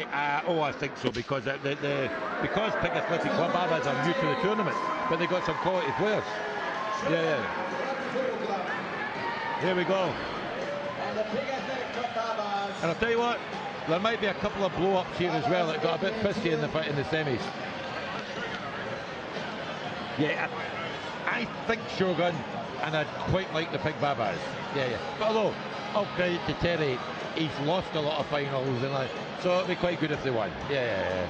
I think so, because because Pig Athletic Club BaaBaas are new to the tournament, but they got some quality players. Yeah. Here we go. And I'll tell you what, there might be a couple of blow-ups here as well that got a bit pissy in the semis. Yeah, I think Shogun, and I'd quite like the Pig BaaBaas. Yeah. But although, all credit to Terry, he's lost a lot of finals, and so it'd be quite good if they won. Yeah.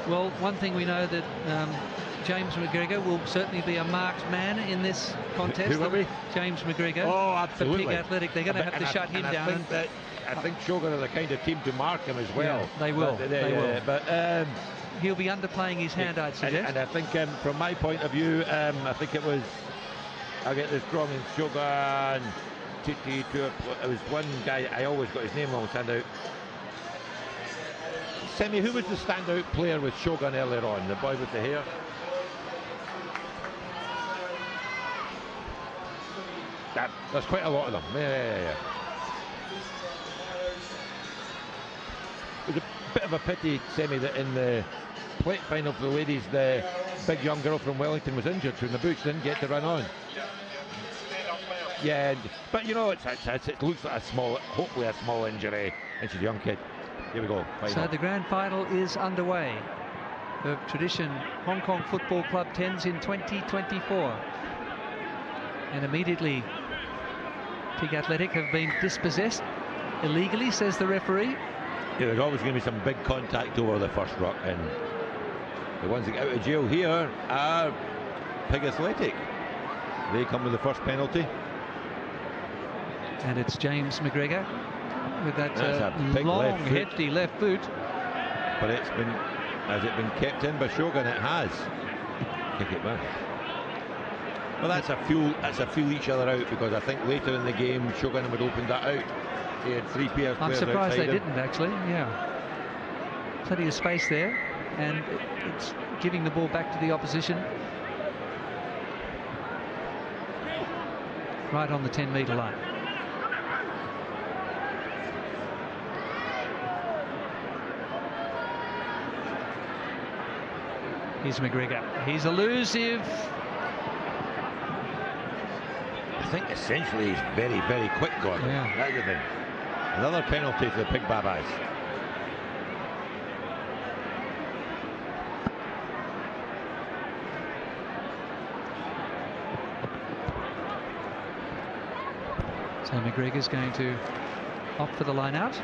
Well, one thing we know that James McGregor will certainly be a marked man in this contest. Who will be? James McGregor. Oh, absolutely. For Pig Athletic, they're going to have to shut him down. I think Shogun are the kind of team to mark him as well. Yeah, they will. They will. But he'll be underplaying his hand, I'd suggest. And I think, from my point of view, I think it was. I'll get this wrong. In Shogun, it was one guy. I always got his name wrong. Stand out. Semi, who was the standout player with Shogun earlier on? The boy with the hair? There's quite a lot of them. Yeah. It was a bit of a pity, Semi, that in the plate final for the ladies, the big young girl from Wellington was injured, so the boots didn't get to run on. Yeah, but you know, it looks like hopefully a small injury, and she's a young kid. Here we go. Final. So the grand final is underway. The tradition Hong Kong Football Club 10s in 2024. And immediately Pig Athletic have been dispossessed illegally, says the referee. Yeah, there's always going to be some big contact over the first rock, and the ones that get out of jail here are Pig Athletic. They come with the first penalty. And it's James McGregor with that long, hefty left boot. But has it been kept in by Shogun? It has. Kick it back. Well, that's a feel each other out, because I think later in the game Shogun would open that out. He had three players. I'm surprised they didn't, actually. Yeah, plenty of space there, and it's giving the ball back to the opposition right on the 10-metre line. Here's McGregor. He's elusive. I think essentially he's very, very quick, Gordon. Yeah. That's the thing. Another penalty for the Pig BaaBaas. So McGregor's going to opt for the line out.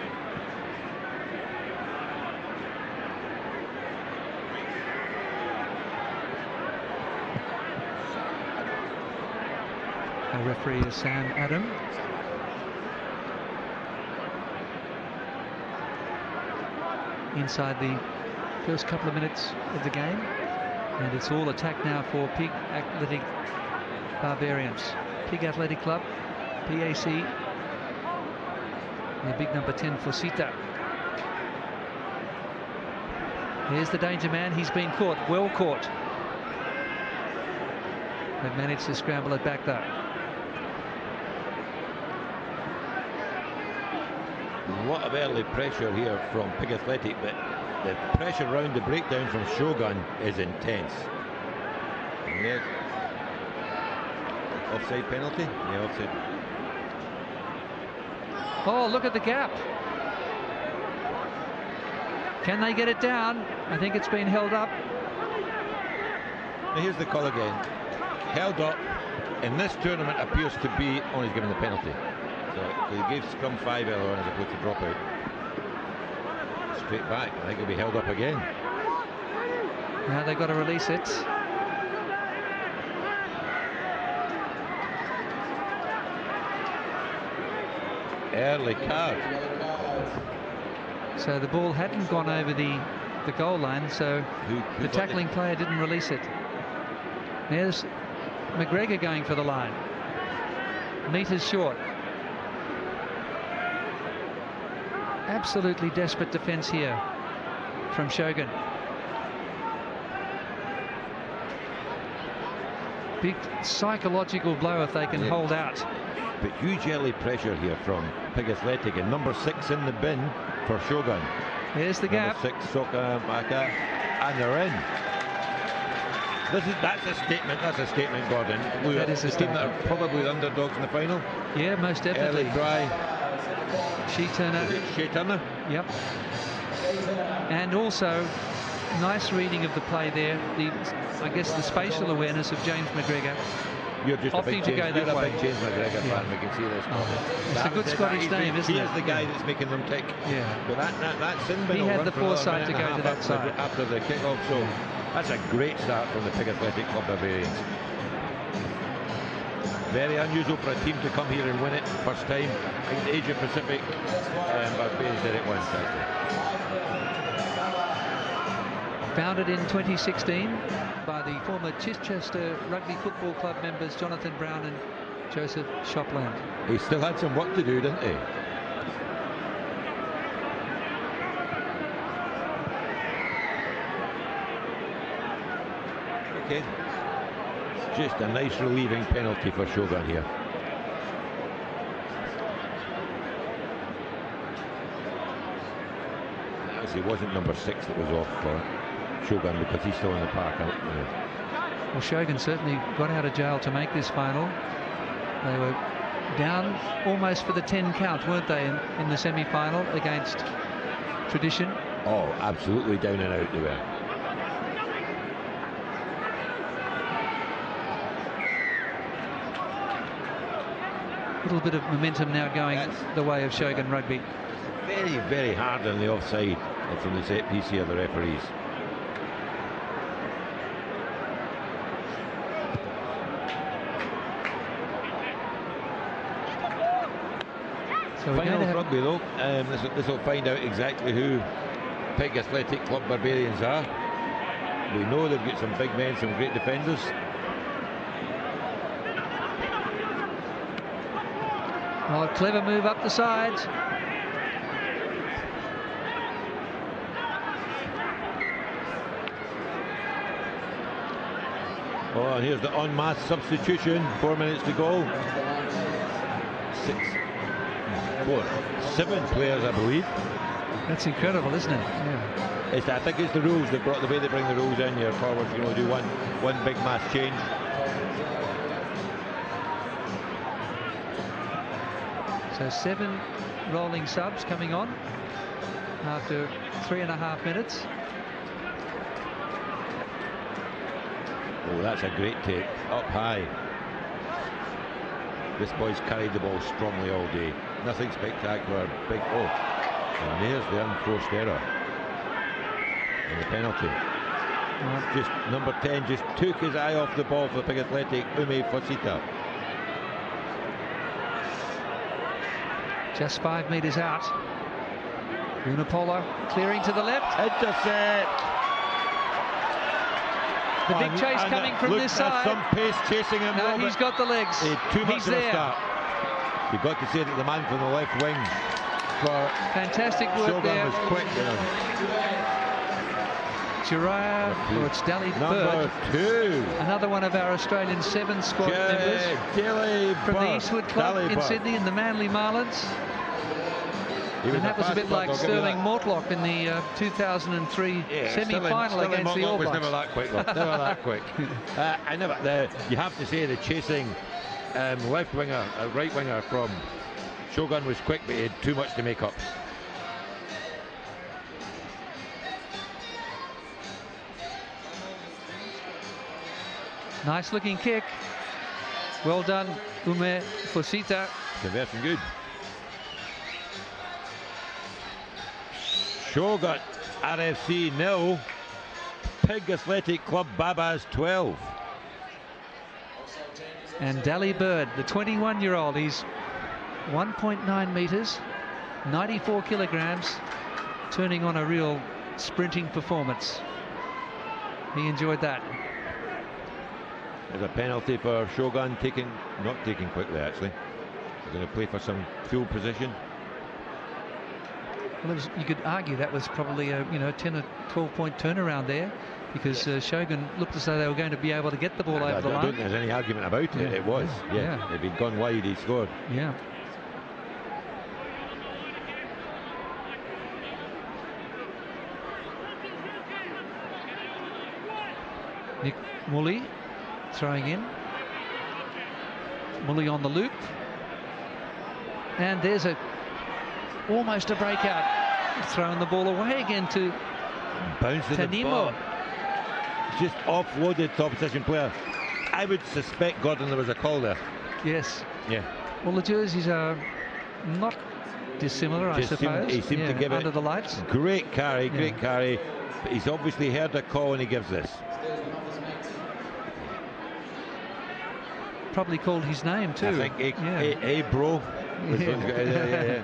Our referee is Sam Adam. Inside the first couple of minutes of the game, and it's all attack now for Pig Athletic Barbarians. Pig Athletic Club, PAC, the big number 10 for Sita. Here's the danger man. He's been caught, well caught. They've managed to scramble it back though. A lot of early pressure here from Pig Athletic, but the pressure around the breakdown from Shogun is intense. And there's offside penalty? Yeah, offside. Oh, look at the gap. Can they get it down? I think it's been held up. Now here's the call again. Held up in this tournament appears to be only given the penalty. So he gave scrum 5 earlier on as opposed to drop out. Straight back. I think he'll be held up again. Now they've got to release it. Early card. So the ball hadn't gone over the goal line, so the tackling player didn't release it. There's McGregor going for the line. Meters short. Absolutely desperate defence here from Shogun. Big psychological blow if they can hold out. But huge early pressure here from Pig Athletic, and number 6 in the bin for Shogun. Here's the Number gap. 6, Soka Maka, and they're in. That's a statement. That's a statement, Gordon. That is a team that are probably the underdogs in the final. Yeah, most definitely. Early try. Shea Turner. Yep. And also, nice reading of the play there. I guess the spatial awareness of James McGregor. You're just a big James McGregor fan. We can see this. It's a good Scottish name, isn't it? He is the guy that's making them tick. Yeah. But that's sin bin. He had the foresight to go to that side after the kick-off. So that's a great start from the Pig Athletic Club Barbarians. Very unusual for a team to come here and win it first time. In Asia Pacific, Barbarians did it once. Founded in 2016 by the former Chichester Rugby Football Club members Jonathan Brown and Joseph Shopland. He still had some work to do, didn't he? Okay. Just a nice relieving penalty for Shogun here. It wasn't number 6 that was off for Shogun because he's still in the park. Well, Shogun certainly got out of jail to make this final. They were down almost for the 10 count, weren't they, in the semi-final against Tradition? Oh, absolutely down and out they were. A little bit of momentum now going the way of Shogun Rugby. Very, very hard on the offside from the set piece here, the referees. So final rugby though, this will find out exactly who Pig Athletic Club Barbarians are. We know they've got some big men, some great defenders. Oh, clever move up the sides. Oh, and here's the en masse substitution. 4 minutes to go. 7 players, I believe. That's incredible, isn't it? Yeah. I think it's the rules. They brought the way they bring the rules in. Your forwards can only do one big mass change. So 7 rolling subs coming on after 3.5 minutes. Oh, that's a great take. Up high. This boy's carried the ball strongly all day. Nothing spectacular. Big. Oh, and there's the unforced error. And the penalty. Just number 10 just took his eye off the ball for the Pig Athletic. Ume Fosita. Just 5 metres out. Unapolo clearing to the left. Intercept. The big chase coming from this side. Some pace chasing him. No, he's got the legs. Too much of a start. You've got to say that the man from the left wing for fantastic work Shogun there. Was quick. Jiraiya, or it's Dally Number Bird. 2. Another one of our Australian 7 squad members from the Eastwood Club in Sydney in the Manly Marlins. And that was a bit like Sterling Mortlock in the 2003 semi-final against the All Blacks. Was never that quick, never that quick. You have to say the chasing left winger, right winger from Shogun was quick, but he had too much to make up. Nice looking kick. Well done, Ume Fosita. Conversion good. Shogun RFC 0, Pig Athletic Club BaaBaas 12. And Dally Bird, the 21-year-old, he's 1.9 metres, 94 kilograms, turning on a real sprinting performance. He enjoyed that. There's a penalty for Shogun, not taking quickly actually. They're going to play for some field position. Well, you could argue that was probably a 10 or 12 point turnaround there, because Shogun looked as though they were going to be able to get the ball over the line. I don't think there's any argument about it. It was. If he'd gone wide, he scored. Yeah. Nick Mully throwing in. Mully on the loop. And there's almost a breakout. Throwing the ball away again to Bounces the ball. Tanimo. Just offloaded to opposition player. I would suspect, Gordon, there was a call there. Yes. Yeah. Well, the jerseys are not dissimilar, I suppose. He seemed to give under it the lights. Great carry, great carry. But he's obviously heard a call and he gives this. Probably called his name too. I think, hey bro. Yeah.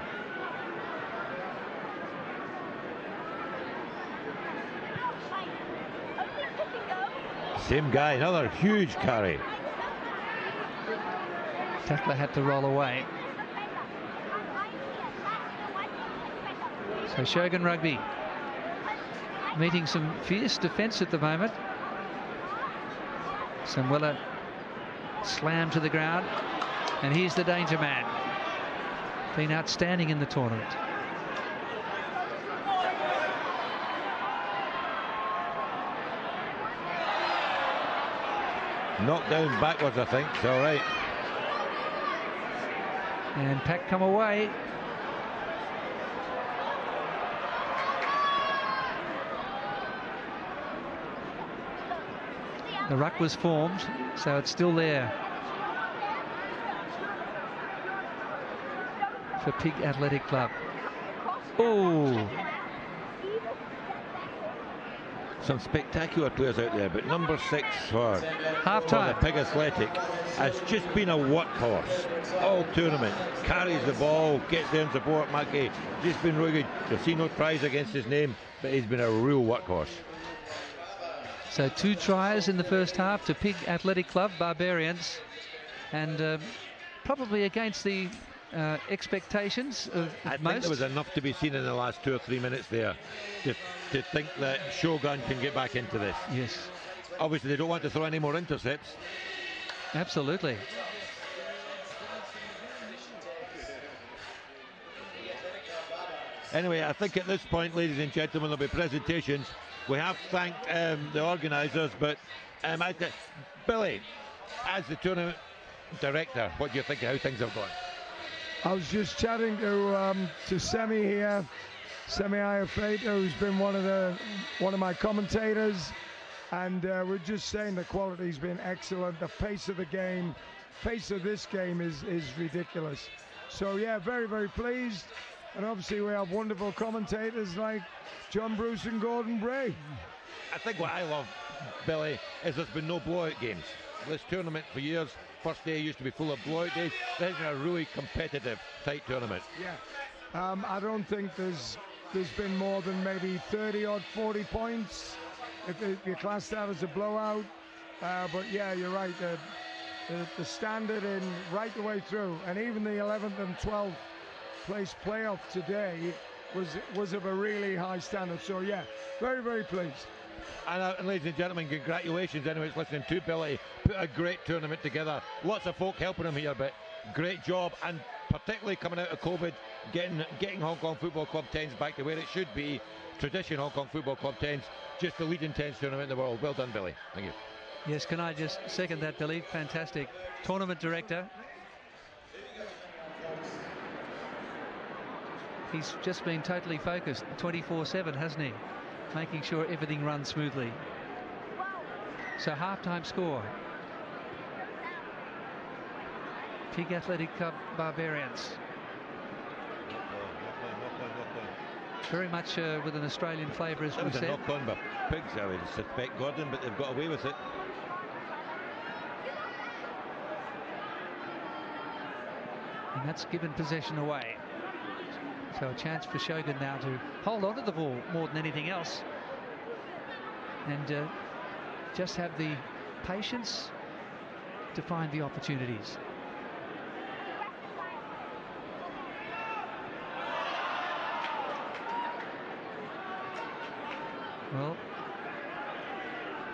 Same guy, another huge carry. Tackler had to roll away. So Shogun Rugby meeting some fierce defence at the moment. Samuela slammed to the ground, and here's the danger man. Been outstanding in the tournament. Knocked down backwards, I think. It's all right. And Pack come away. The ruck was formed, so it's still there for Pig Athletic Club. Oh! Some spectacular players out there, but number 6 for half-time. The Pig Athletic has just been a workhorse all tournament. Carries the ball, gets there in support. Mackey just been really good. You'll see no prize against his name, but he's been a real workhorse. So 2 tries in the first half to Pig Athletic Club, Barbarians, and probably against the expectations of I most. think there was enough to be seen in the last 2 or 3 minutes there to think that Shogun can get back into this. Yes. Obviously, they don't want to throw any more intercepts. Absolutely. Anyway, I think at this point, ladies and gentlemen, there'll be presentations. We have thanked the organisers, but Billy, as the tournament director, what do you think of how things have gone? I was just chatting to Semi here, Semi Ayafeta, who's been one of my commentators, and we're just saying the quality's been excellent. The pace of the game, pace of this game is ridiculous. So yeah, very, very pleased. And obviously we have wonderful commentators like John Bruce and Gordon Bray. I think what I love, Billy, is there's been no blowout games. This tournament for years, first day used to be full of blowout days. This is a really competitive, tight tournament. Yeah, I don't think there's been more than maybe 30 or 40 points if you class that as a blowout. But yeah, you're right. The standard in right the way through, and even the 11th and 12th place playoff today was of a really high standard. So yeah, very, very pleased. And ladies and gentlemen, congratulations anyone who's listening to Billy. Put a great tournament together. Lots of folk helping him here, but great job, and particularly coming out of COVID, getting Hong Kong Football Club 10s back to where it should be. Tradition Hong Kong Football Club 10s, just the leading 10s tournament in the world. Well done, Billy. Thank you. Yes, can I just second that, Billy? Fantastic. Tournament director. He's just been totally focused 24/7, hasn't he? Making sure everything runs smoothly. So half-time score. Pig Athletic Club Barbarians. Very much with an Australian flavour, as we said. That was a knock-on by Pigs, I would suspect, Gordon, but they've got away with it. And that's given possession away. So a chance for Shogun now to hold on to the ball more than anything else. And just have the patience to find the opportunities. Well,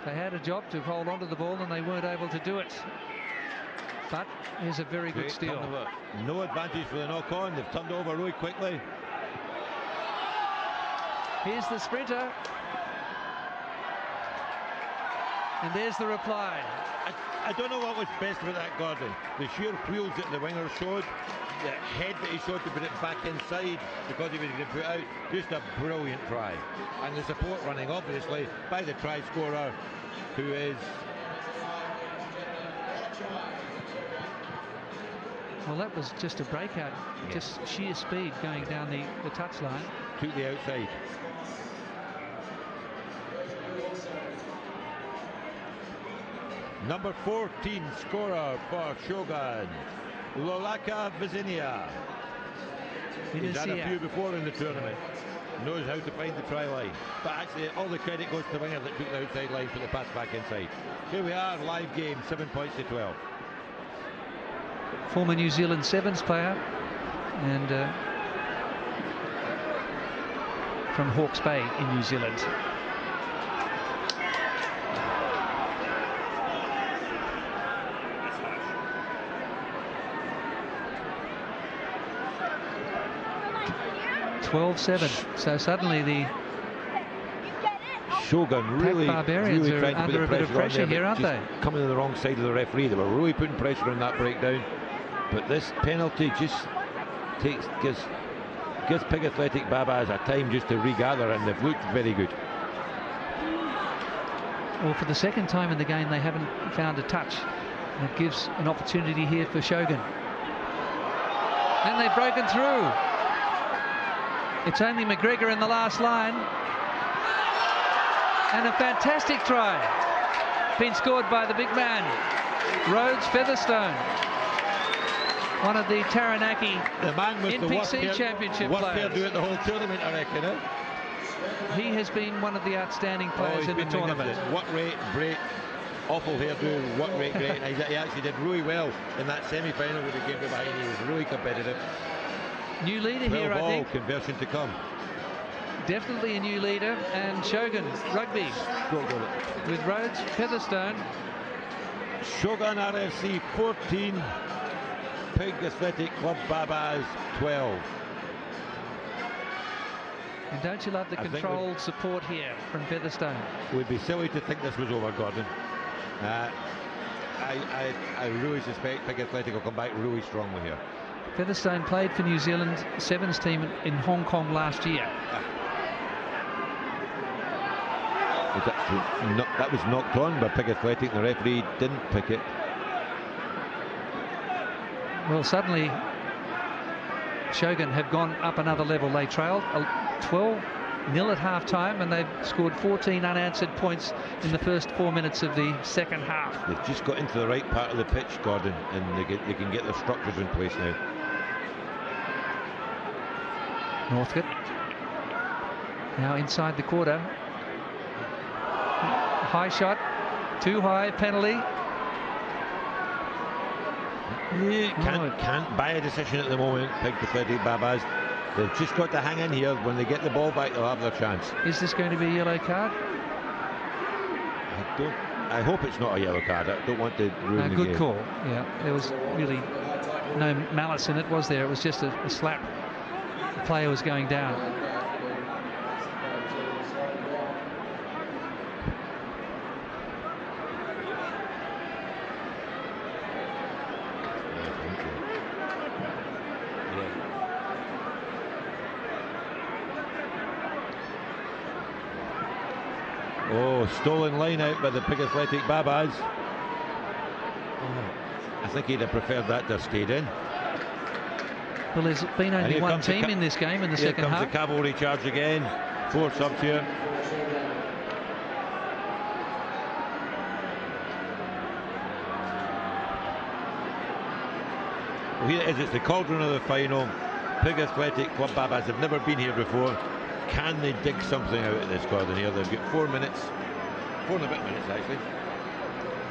they had a job to hold on to the ball and they weren't able to do it. But here's a very good steal. No advantage for the knock-on. They've turned over really quickly. Here's the sprinter. And there's the reply. I don't know what was best about that, Gordon. The sheer wheels that the winger showed, the head that he showed to put it back inside because he was going to put out. Just a brilliant try. And the support running, obviously, by the try scorer, who is... Well, that was just a breakout, just sheer speed going down the touchline. Took the outside. Number 14 scorer for Shogun, Lolaka Vizinia. He's had a few before in the tournament. Knows how to find the try line. But actually, all the credit goes to the winger that took the outside line for the pass back inside. Here we are, live game, 7 points to 12. Former New Zealand Sevens player and from Hawke's Bay in New Zealand. So suddenly the Shogun really Barbarians are under a bit of pressure here, aren't they? Coming on the wrong side of the referee. They were really putting pressure on that breakdown. But this penalty just gives Pig Athletic BaaBaas a time just to regather, and they've looked very good. Well, for the second time in the game, they haven't found a touch. And it gives an opportunity here for Shogun. And they've broken through. It's only McGregor in the last line. And a fantastic try. Been scored by the big man, Rhodes Featherstone. One of the Taranaki NPC Championship players. Do it the whole tournament, I reckon. Eh? He has been one of the outstanding players in the tournament. What rate, break, awful hairdo, what rate, great. He actually did really well in that semi-final with the game behind. He was really competitive. New leader here, I think. Conversion to come. Definitely a new leader. And Shogun Rugby with Rhodes Featherstone. Shogun RFC 14. Pig Athletic Club BaaBaas 12. And don't you love the controlled support here from Featherstone? It would be silly to think this was over, Gordon. I really suspect Pig Athletic will come back really strongly here. Featherstone played for New Zealand Sevens team in Hong Kong last year. That was knocked on by Pig Athletic, and the referee didn't pick it. Well, suddenly Shogun have gone up another level. They trailed 12-0 at half-time, and they've scored 14 unanswered points in the first 4 minutes of the second half. They've just got into the right part of the pitch, Gordon, and they can get their structures in place now. Northcote now inside the quarter. High shot, too high, penalty. Can't buy a decision at the moment, Pig Athletic BaaBaas. They've just got to hang in here. When they get the ball back, they'll have their chance. Is this going to be a yellow card? I hope it's not a yellow card. I don't want to ruin the game. Good call. Yeah, there was really no malice in it, was there? It was just a slap. The player was going down. Oh, stolen line out by the Pig Athletic BaaBaas. I think he'd have preferred that to have stayed in. Well, there's been only one team in this game in the second half. Here comes the cavalry charge again. 4 subs here. Well, here it is. It's the cauldron of the final. Pig Athletic Club BaaBaas have never been here before. Can they dig something out of this, Gordon, here? They've got 4 minutes, 4 and a bit minutes actually,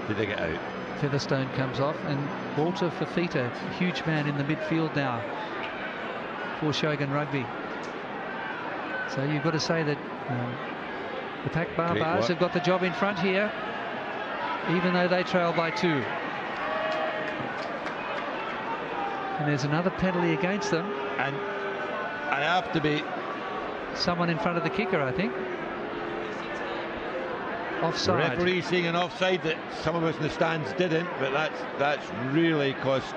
to dig it out. Featherstone comes off, and Walter Fafita, huge man in the midfield now for Shogun Rugby. So you've got to say that the Pac BaaBaas have got the job in front here, even though they trail by 2. And there's another penalty against them. And I have to be... Someone in front of the kicker, I think. offside. The referee seeing an offside that some of us in the stands didn't, but that's really cost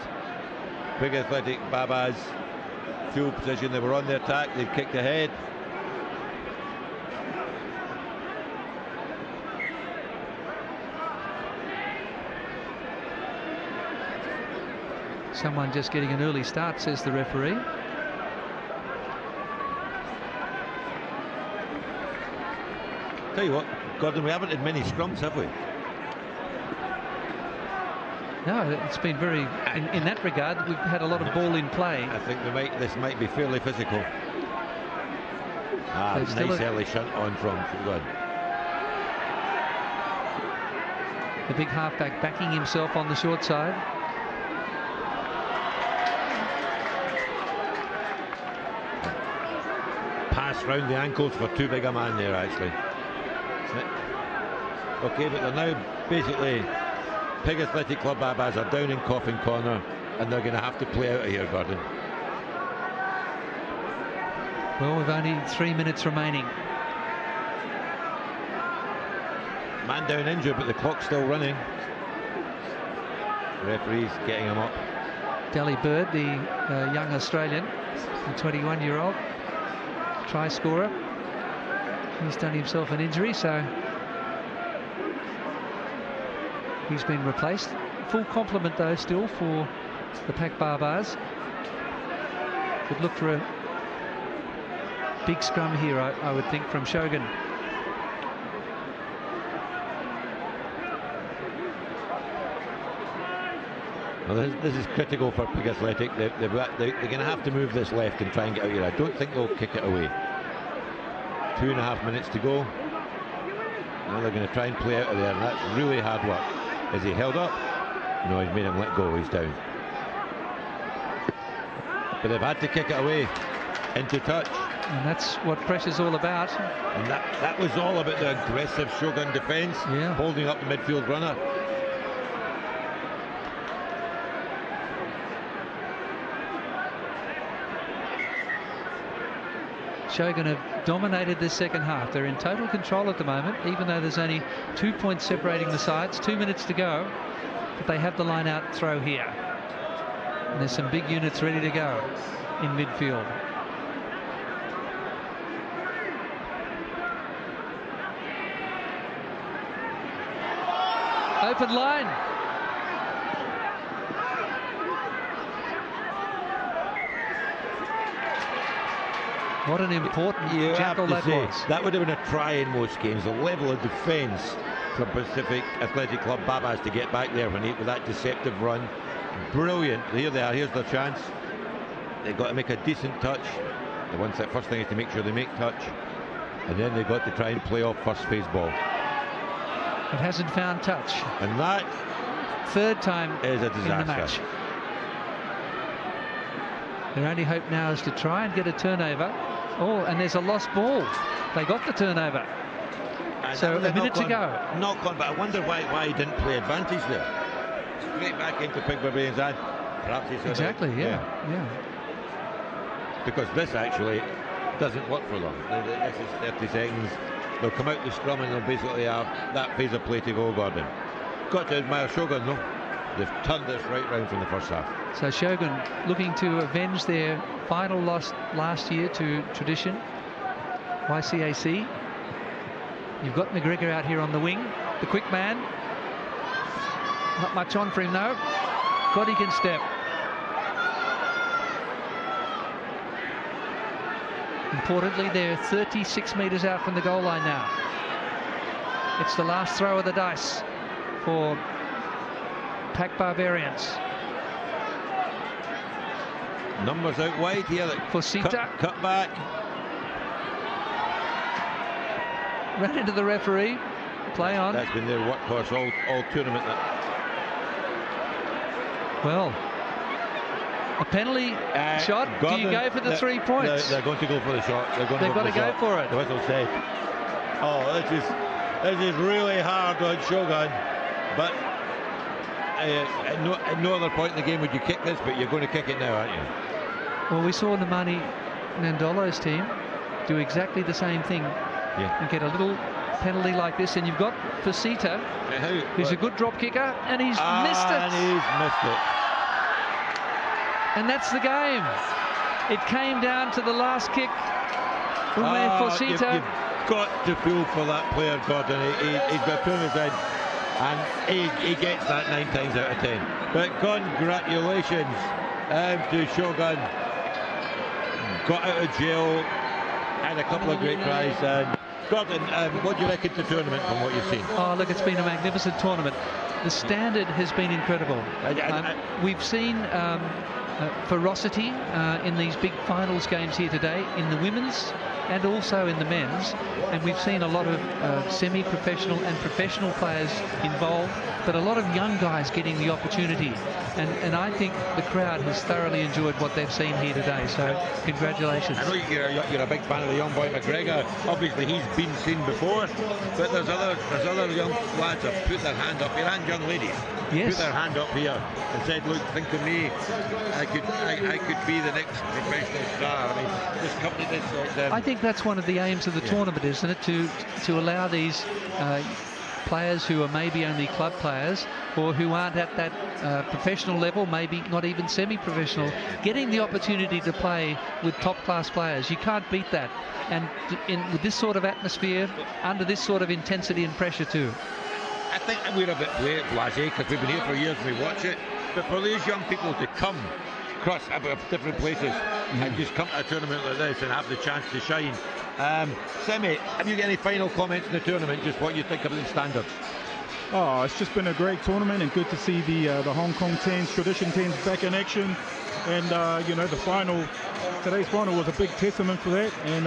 Big Athletic BaaBaas field position. They were on the attack, they've kicked ahead. Someone just getting an early start, says the referee. Tell you what, Gordon, we haven't had many scrums, have we? No, it's been very, in that regard, we've had a lot of ball in play. I think this might be fairly physical. Nice early shot on from Shogun. The big halfback backing himself on the short side. Pass round the ankles for too big a man there, actually. Okay, but they're now basically, Pig Athletic Club BaaBaas are down in Coffin Corner, and they're going to have to play out of here, Gordon. Well, we've only 3 minutes remaining. Man down injured, but the clock's still running. Referee's getting him up. Dally Bird, the young Australian, the 21-year-old try scorer. He's done himself an injury, so he's been replaced. Full complement, though, still for the Pack BaaBaas. Could look for a big scrum here, I would think, from Shogun. Well, this is critical for Pig Athletic. They're going to have to move this left and try and get out here. I don't think they'll kick it away. 2.5 minutes to go. Now they're going to try and play out of there, and that's really hard work. Is he held up? No, he's made him let go. He's down. But they've had to kick it away into touch. And that's what pressure's all about. And that was all about the aggressive Shogun defence, holding up the midfield runner. Shogun have dominated this second half. They're in total control at the moment, even though there's only 2 points separating the sides. 2 minutes to go, but they have the line out throw here. And there's some big units ready to go in midfield. Open line. What an important jackal that was. That would have been a try in most games. The level of defence from Pacific Athletic Club BaaBaas to get back there with that deceptive run. Brilliant. Here they are. Here's their chance. They've got to make a decent touch. The first thing is to make sure they make touch. And then they've got to try and play off first phase ball. It hasn't found touch. And that third time is a disaster. In the match. Their only hope now is to try and get a turnover. Oh, and there's a lost ball. They got the turnover. So a minute to go. Knock on, but I wonder why he didn't play advantage there. Straight back into Pig Barbarian's hand. Perhaps he said exactly, yeah. Because this actually doesn't work for them. This is 30 seconds. They'll come out the scrum and they'll basically have that phase of play to go, Gordon. Got to admire Shogun, though. They've turned this right round from the first half. So Shogun looking to avenge their final loss last year to Tradition, YCAC. You've got McGregor out here on the wing, the quick man. Not much on for him, though. God, he can step. Importantly, they're 36 metres out from the goal line now. It's the last throw of the dice for Pack Barbarians. Numbers out wide here. For Sita. Cut back. Ran into the referee. Play on. That's been their workhorse all tournament. Well, a penalty shot. Gordon, do you go for the 3 points? They're going to go for the shot. They've got to go for it. The whistle said. Oh, this is really hard on Shogun. But at no other point in the game would you kick this, but you're going to kick it now, aren't you? Well, we saw Namani Nandolo's team do exactly the same thing and get a little penalty like this, and you've got Facita, who's a good drop kicker, and he's missed it. And he's missed it. And that's the game. It came down to the last kick. You've got to feel for that player, Gordon. He's got to his head, and he gets that 9 times out of 10. But congratulations to Shogun. Got out of jail, had a couple of great tries. And Gordon, what do you reckon to the tournament from what you've seen? Oh, look, it's been a magnificent tournament. The standard has been incredible. We've seen ferocity in these big finals games here today in the women's and also in the men's, and we've seen a lot of semi-professional and professional players involved, but a lot of young guys getting the opportunity, and I think the crowd has thoroughly enjoyed what they've seen here today, so congratulations. I know you're a big fan of the young boy McGregor. Obviously he's been seen before, but there's other young lads that put their hand up here, and young ladies put their hand up here and said, look, think of me, I could be the next professional star. I mean, this company, I think that's one of the aims of the tournament, isn't it? To allow these players who are maybe only club players or who aren't at that professional level, maybe not even semi-professional, getting the opportunity to play with top-class players. You can't beat that. And with this sort of atmosphere, under this sort of intensity and pressure too. I think we're a bit blasé because we've been here for years and we watch it. But for these young people to come across different places and just come to a tournament like this and have the chance to shine. Semi, have you got any final comments on the tournament, just what you think of the standards? Oh, it's just been a great tournament and good to see the Hong Kong 10s, tradition 10s back in action. And, you know, today's final was a big testament for that. And,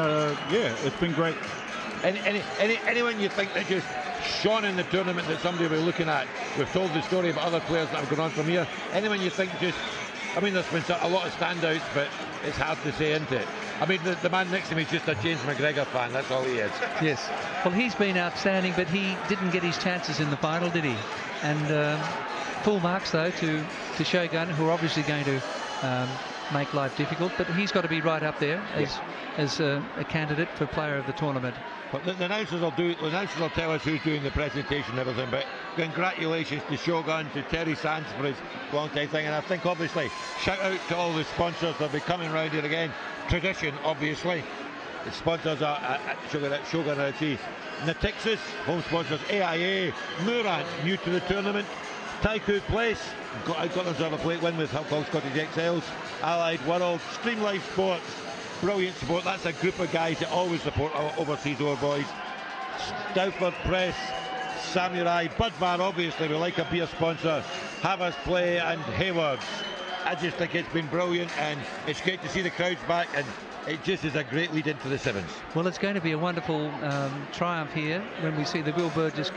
yeah, it's been great. Anyone you think that just shone in the tournament that somebody will be looking at? We've told the story about other players that have gone on from here. Anyone you think just... I mean, there's been a lot of standouts, but it's hard to say, isn't it? I mean, the man next to me is just a James McGregor fan, that's all he is. Yes. Well, he's been outstanding, but he didn't get his chances in the final, did he? And full marks, though, to Shogun, who are obviously going to make life difficult, but he's got to be right up there as a candidate for player of the tournament. But the announcers will tell us who's doing the presentation and everything, but congratulations to Shogun, to Terry Sands for his long time thing, and I think obviously shout out to all the sponsors that'll be coming round here again. Tradition, obviously. The sponsors are Shogun RFC. Natixis, home sponsors, AIA, Murant, new to the tournament. Taiku Place, got themselves a plate win with Hong Kong Scottish XLs. Allied World, Stream Life Sports, brilliant support. That's a group of guys that always support our overseas boys. Stouford Press, Samurai, Budvar, obviously we like a beer sponsor, Have Us Play, and Haywards. I just think it's been brilliant, and it's great to see the crowds back, and it just is a great lead into the sevens. Well, it's going to be a wonderful triumph here when we see the Bill Burgess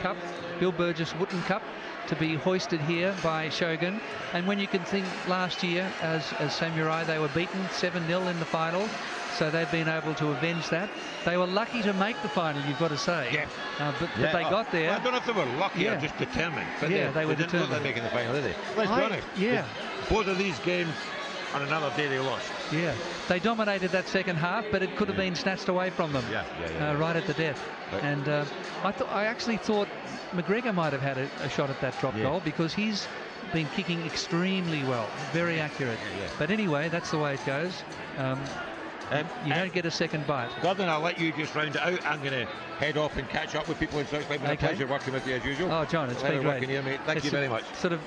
Wooten Cup to be hoisted here by Shogun. And when you can think last year as Samurai, they were beaten 7-0 in the final, so they've been able to avenge that. They were lucky to make the final, you've got to say. Yeah. But they got there. Well, I don't know if they were lucky or just determined. But yeah, they were didn't determined. look like making the final, did they? Let's be honest. Yeah. Both of these games, on another day they lost. Yeah, they dominated that second half, but it could have been snatched away from them right at the death. Right. And I actually thought McGregor might have had a shot at that drop goal, because he's been kicking extremely well, very accurate. Yeah. But anyway, that's the way it goes. You don't get a second bite. Gordon, I'll let you just round it out. I'm going to head off and catch up with people in South London. It's a pleasure working with you as usual. Oh, John, it's been great. Here, mate. Thank you very much. Sort of,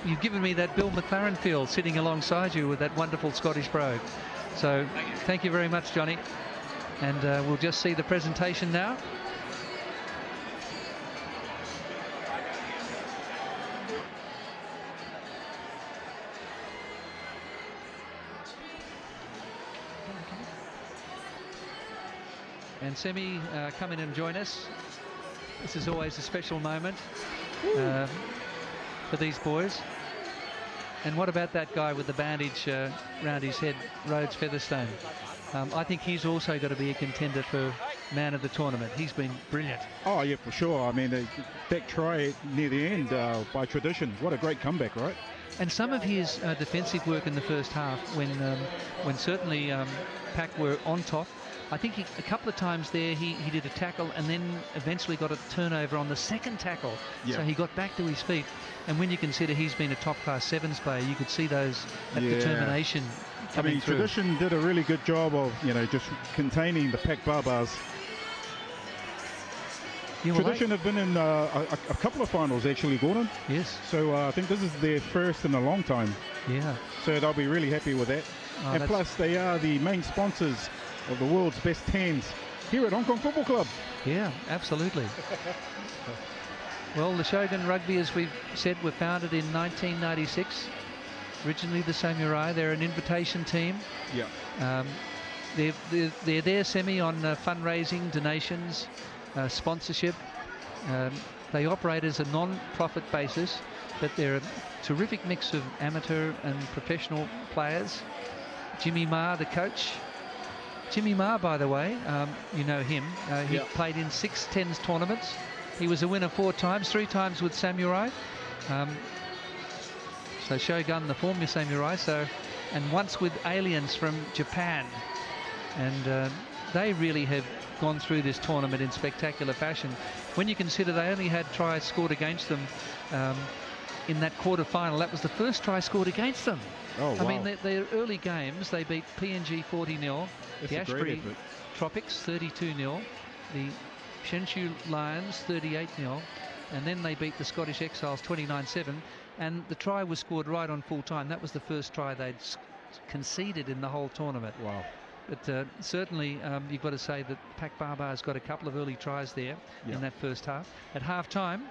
you've given me that Bill McLaren feel sitting alongside you with that wonderful Scottish brogue. So thank you very much, Johnny. And we'll just see the presentation now. And Semi, come in and join us. This is always a special moment for these boys. And what about that guy with the bandage round his head, Rhodes Featherstone? I think he's also got to be a contender for man of the tournament. He's been brilliant. Oh, yeah, for sure. I mean, that try near the end by tradition. What a great comeback, right? And some of his defensive work in the first half, when certainly Pac were on top, I think a couple of times there he did a tackle and then eventually got a turnover on the second tackle. So he got back to his feet. And when you consider he's been a top-class sevens player, you could see that determination coming through. Tradition did a really good job of, just containing the BaaBaas. Tradition have been in a couple of finals, actually, Gordon. Yes. So I think this is their first in a long time. Yeah. So they'll be really happy with that. And plus, they are the main sponsors of the world's best tens here at Hong Kong Football Club. Yeah, absolutely. Well, the Shogun Rugby, as we've said, were founded in 1996. Originally the Samurai. They're an invitation team. Yeah. They're there, Semi, on fundraising, donations, sponsorship. They operate as a non-profit basis, but they're a terrific mix of amateur and professional players. Jimmy Ma, the coach. Jimmy Ma, by the way, you know him. He played in 6 tens tournaments. He was a winner 4 times, 3 times with Samurai. So Shogun, the former Samurai, and once with Aliens from Japan. And they really have gone through this tournament in spectacular fashion. When you consider they only had tries scored against them in that quarter-final, that was the first try scored against them. Oh, wow. I mean, their early games, they beat PNG 40-0, the Ashbury Tropics 32-0, the Shenzhou Lions 38-0, and then they beat the Scottish Exiles 29-7, and the try was scored right on full time. That was the first try they'd conceded in the whole tournament. Wow. But certainly you've got to say that BaaBaas got a couple of early tries there in that first half. At half-time,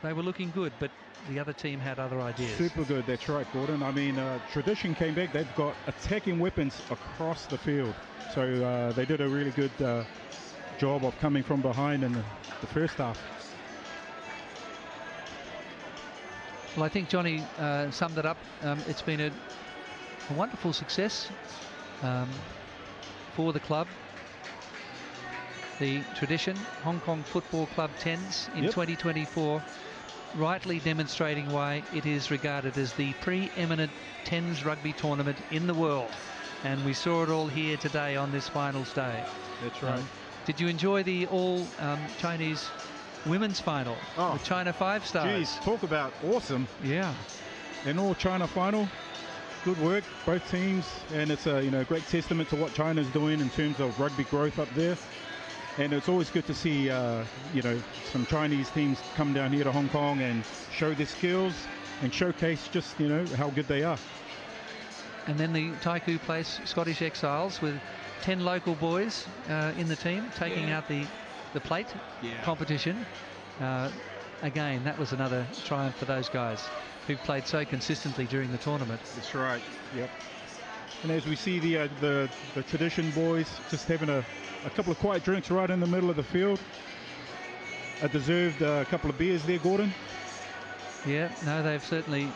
they were looking good, but the other team had other ideas. Super good, that's right, Gordon. I mean, Tradition came back. They've got attacking weapons across the field. So they did a really good job of coming from behind in the first half. Well, I think Johnny summed it up. It's been a wonderful success for the club. The Tradition Hong Kong Football Club Tens in 2024, rightly demonstrating why it is regarded as the preeminent tens rugby tournament in the world. And we saw it all here today on this finals day. That's right. Did you enjoy the all Chinese women's final? The China 5 Stars. Geez, talk about awesome. Yeah. An all China final. Good work, both teams, and it's a great testament to what China's doing in terms of rugby growth up there. And it's always good to see some Chinese teams come down here to Hong Kong and show their skills and showcase just how good they are. And then the Taikoo Place Scottish Exiles with 10 local boys in the team taking out the plate competition. Again, that was another triumph for those guys who've played so consistently during the tournament. That's right. Yep. And as we see the Tradition boys just having a couple of quiet drinks right in the middle of the field. A deserved couple of beers there, Gordon. Yeah, no, they've certainly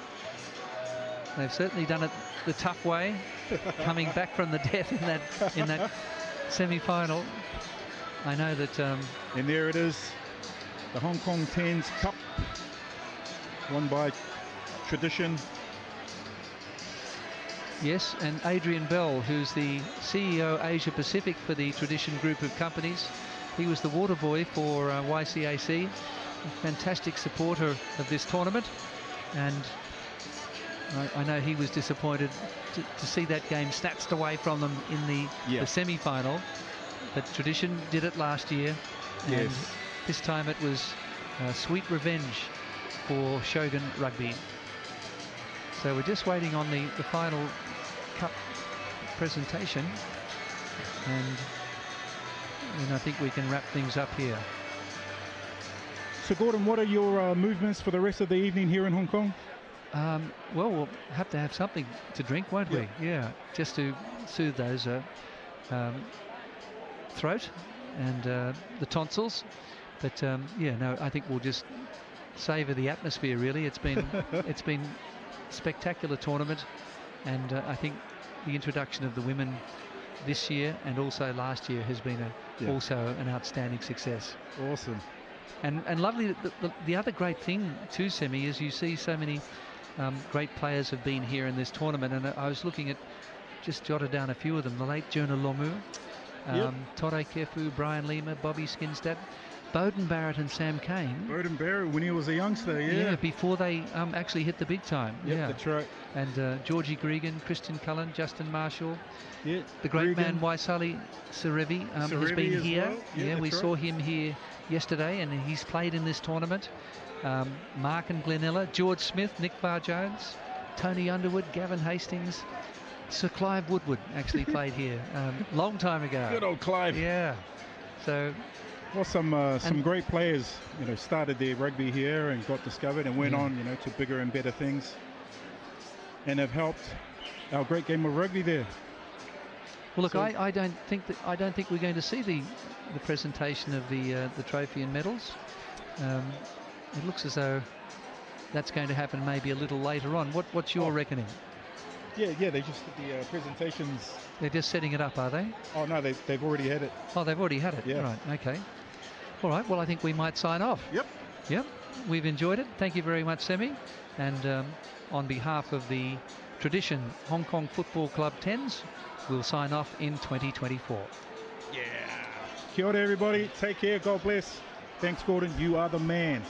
done it the tough way, coming back from the death in that semi-final. I know that. And there it is, the Hong Kong Tens Cup, won by Tradition. Yes, and Adrian Bell, who's the CEO Asia Pacific for the Tradition group of companies. He was the water boy for YCAC, a fantastic supporter of this tournament, and I know he was disappointed to see that game snatched away from them in the semi-final. But Tradition did it last year, and this time it was sweet revenge for Shogun Rugby. So we're just waiting on the final cup presentation, and I think we can wrap things up here. So Gordon, what are your movements for the rest of the evening here in Hong Kong? Well, we'll have to have something to drink, won't we? Yeah, just to soothe those throat and the tonsils. But no, I think we'll just savour the atmosphere. Really, it's been spectacular tournament, and I think the introduction of the women this year and also last year has been also an outstanding success. Awesome. And lovely. The other great thing too, Semi, is you see so many great players have been here in this tournament, and I was looking at, just jotted down a few of them. The late Jonah Lomu, Tore Kefu, Brian Lima, Bobby Skinstad, Bowden Barrett and Sam Kane. Bowden Barrett when he was a youngster, yeah. Before they actually hit the big time. Yep, yeah, that's right. And Georgie Gregan, Christian Cullen, Justin Marshall. Yeah, the great Gregan. man Waisali Serevi has Serevi been as here. well. Yeah, we that's saw right. him here yesterday, and he's played in this tournament. Mark and Glenella, George Smith, Nick Barr-Jones, Tony Underwood, Gavin Hastings, Sir Clive Woodward actually played here long time ago. Good old Clive. Yeah. So. Well, some great players, started their rugby here and got discovered and went on, to bigger and better things, and have helped our great game of rugby there. Well, look, I don't think we're going to see the presentation of the trophy and medals. It looks as though that's going to happen maybe a little later on. What's your reckoning? Yeah, they just did the presentations. They're just setting it up, are they? Oh no, they've already had it. Oh, they've already had it. Yeah. Right. Okay. All right. Well, I think we might sign off. Yep. We've enjoyed it. Thank you very much, Semi. And on behalf of the Tradition Hong Kong Football Club 10s, we'll sign off in 2024. Yeah. Kia ora, everybody. Take care. God bless. Thanks, Gordon. You are the man.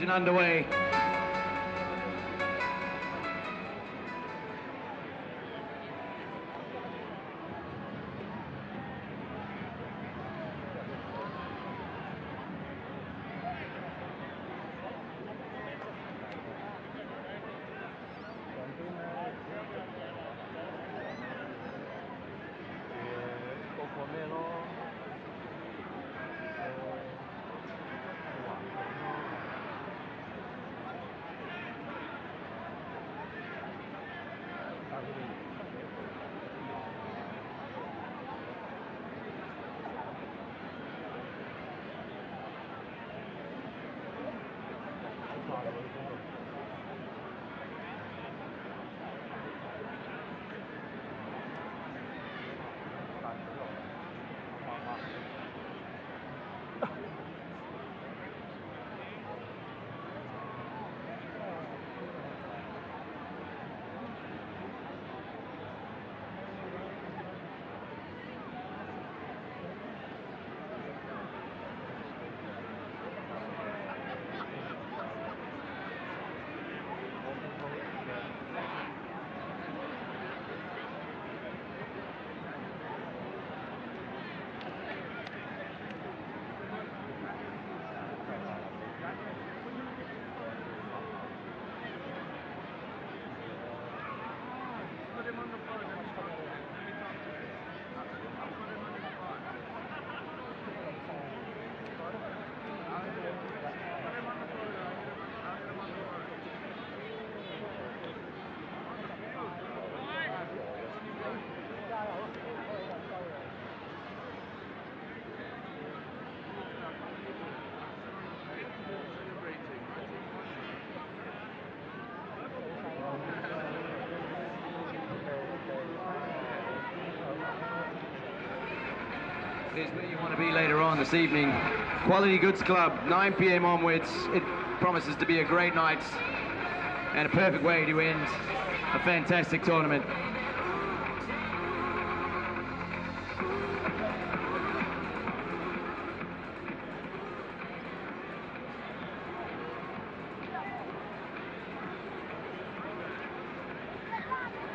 Underway. is where you want to be later on this evening. Quality Goods Club, 9 p.m. onwards. It promises to be a great night and a perfect way to end a fantastic tournament.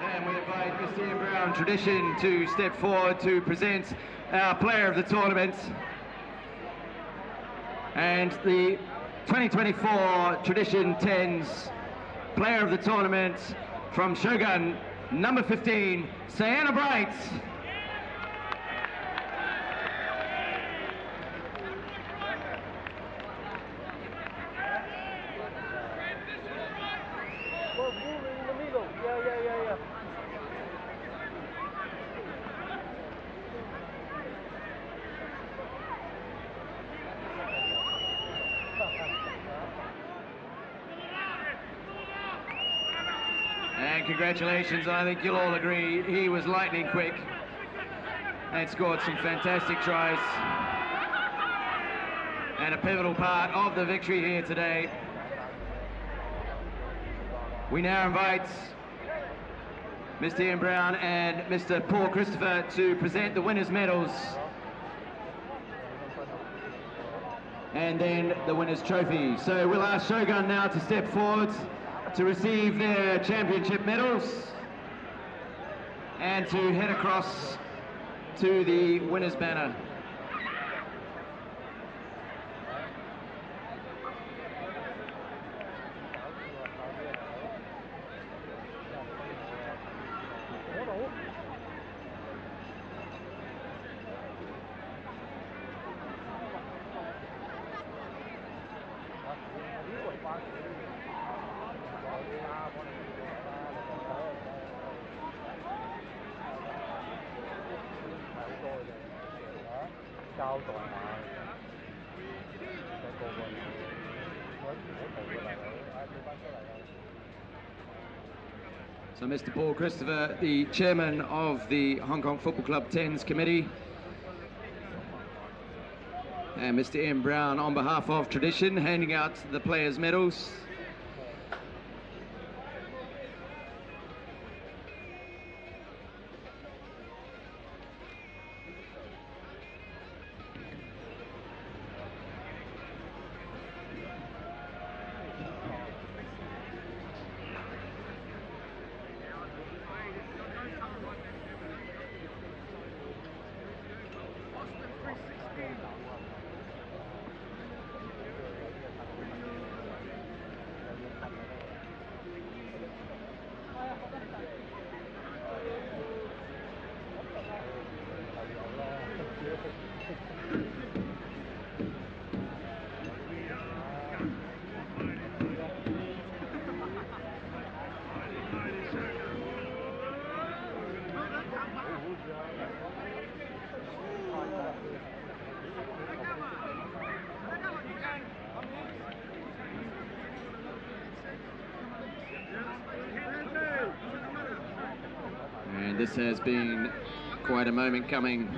And we invite Mr. Ian Brown, Tradition, to step forward to present our player of the tournament. And the 2024 Tradition 10's player of the tournament from Shogun, number 15, Sayana Bright. And congratulations, I think you'll all agree, he was lightning quick and scored some fantastic tries and a pivotal part of the victory here today. We now invite Mr. Ian Brown and Mr. Paul Christopher to present the winners' medals and then the winners' trophy. So we'll ask Shogun now to step forward to receive their championship medals and to head across to the winners' banner. So Mr. Paul Christopher, the chairman of the Hong Kong Football Club 10's committee, and Mr. Ian Brown on behalf of Tradition, handing out the players' medals. And this has been quite a moment coming.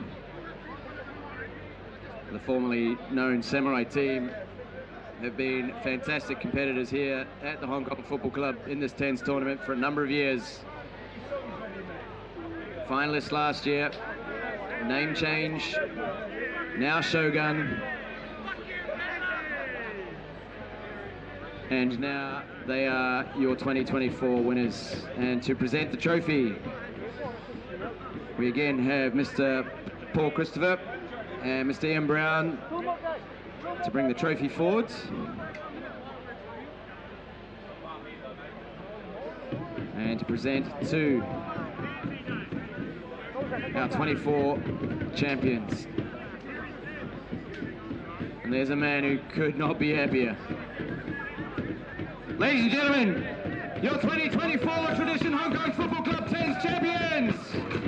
The formerly known Samurai team have been fantastic competitors here at the Hong Kong Football Club in this 10's tournament for a number of years. Finalists last year, name change, now Shogun. And now they are your 2024 winners. And to present the trophy, we again have Mr. Paul Christopher and Mr. Ian Brown to bring the trophy forward. And to present to our 24 champions. And there's a man who could not be happier. Ladies and gentlemen, your 2024 Tradition Hong Kong Football Club 10's champions!